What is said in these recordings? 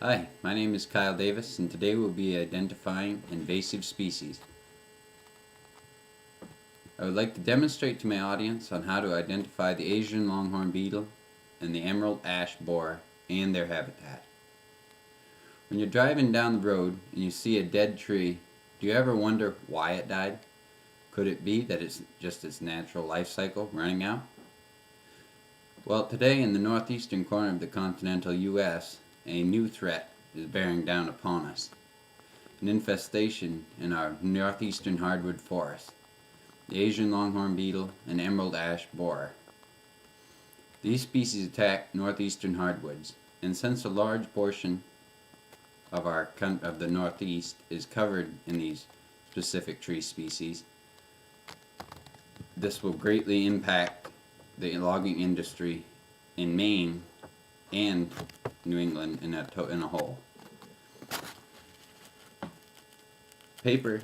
Hi, my name is Kyle Davis, and today we'll be identifying invasive species. I would like to demonstrate to my audience on how to identify the Asian longhorn beetle and the emerald ash borer and their habitat. When you're driving down the road and you see a dead tree, do you ever wonder why it died? Could it be that it's just its natural life cycle running out? Well, today in the northeastern corner of the continental U.S., a new threat is bearing down upon us. An infestation in our northeastern hardwood forests, the Asian longhorn beetle and emerald ash borer. These species attack northeastern hardwoods, and since a large portion of the northeast is covered in these specific tree species, this will greatly impact the logging industry in Maine and New England in a whole. Paper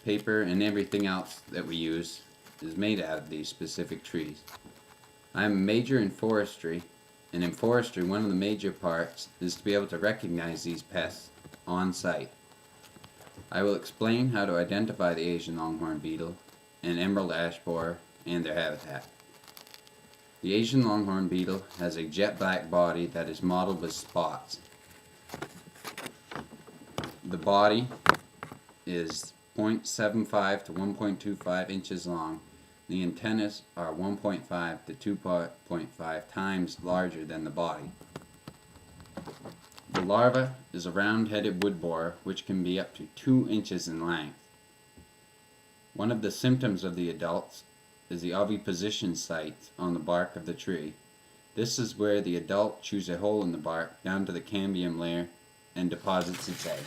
and everything else that we use is made out of these specific trees. I'm a major in forestry, and in forestry one of the major parts is to be able to recognize these pests on site. I will explain how to identify the Asian longhorn beetle and emerald ash borer and their habitat. The Asian longhorn beetle has a jet black body that is mottled with spots. The body is 0.75 to 1.25 inches long. The antennas are 1.5 to 2.5 times larger than the body. The larva is a round-headed wood borer which can be up to 2 inches in length. One of the symptoms of the adults is the oviposition site on the bark of the tree. This is where the adult chews a hole in the bark down to the cambium layer and deposits its egg.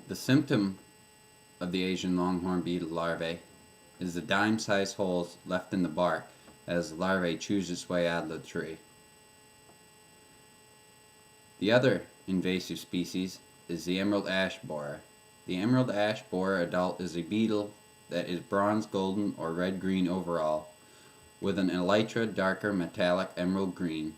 The symptom of the Asian longhorn beetle larvae is the dime-sized holes left in the bark as the larvae chews its way out of the tree. The other invasive species is the emerald ash borer. The emerald ash borer adult is a beetle that is bronze golden or red green overall with an elytra darker metallic emerald green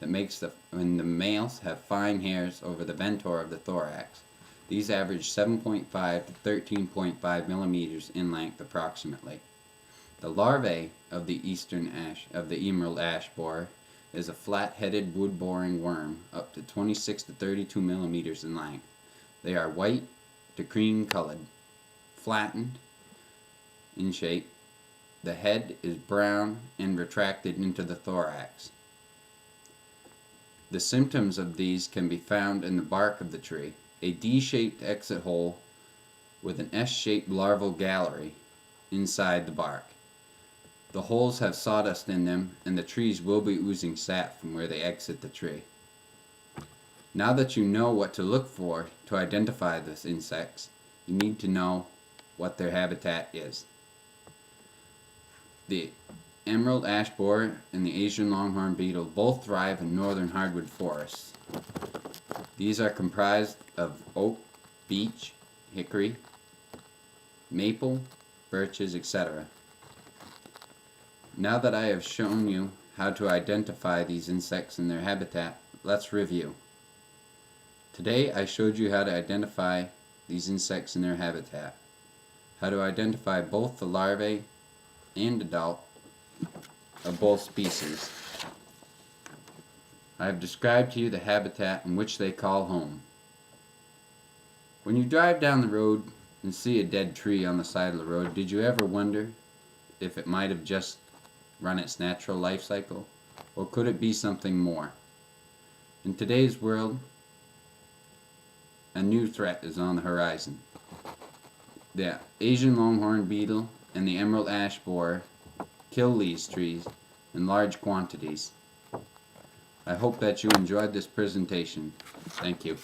that makes when the males have fine hairs over the ventor of the thorax. These average 7.5 to 13.5 millimeters in length approximately. The larvae of the emerald ash borer is a flat-headed wood-boring worm up to 26 to 32 millimeters in length. They are white to cream-colored, flattened in shape. The head is brown and retracted into the thorax. The symptoms of these can be found in the bark of the tree. A D-shaped exit hole with an S-shaped larval gallery inside the bark. The holes have sawdust in them, and the trees will be oozing sap from where they exit the tree. Now that you know what to look for to identify these insects, you need to know what their habitat is. The emerald ash borer and the Asian longhorn beetle both thrive in northern hardwood forests. These are comprised of oak, beech, hickory, maple, birches, etc. Now that I have shown you how to identify these insects and their habitat, let's review. Today I showed you how to identify these insects and their habitat, how to identify both the larvae and adult of both species. I have described to you the habitat in which they call home. When you drive down the road and see a dead tree on the side of the road, did you ever wonder if it might have just run its natural life cycle, or could it be something more? In today's world, a new threat is on the horizon. The Asian longhorn beetle and the emerald ash borer kill these trees in large quantities. I hope that you enjoyed this presentation. Thank you.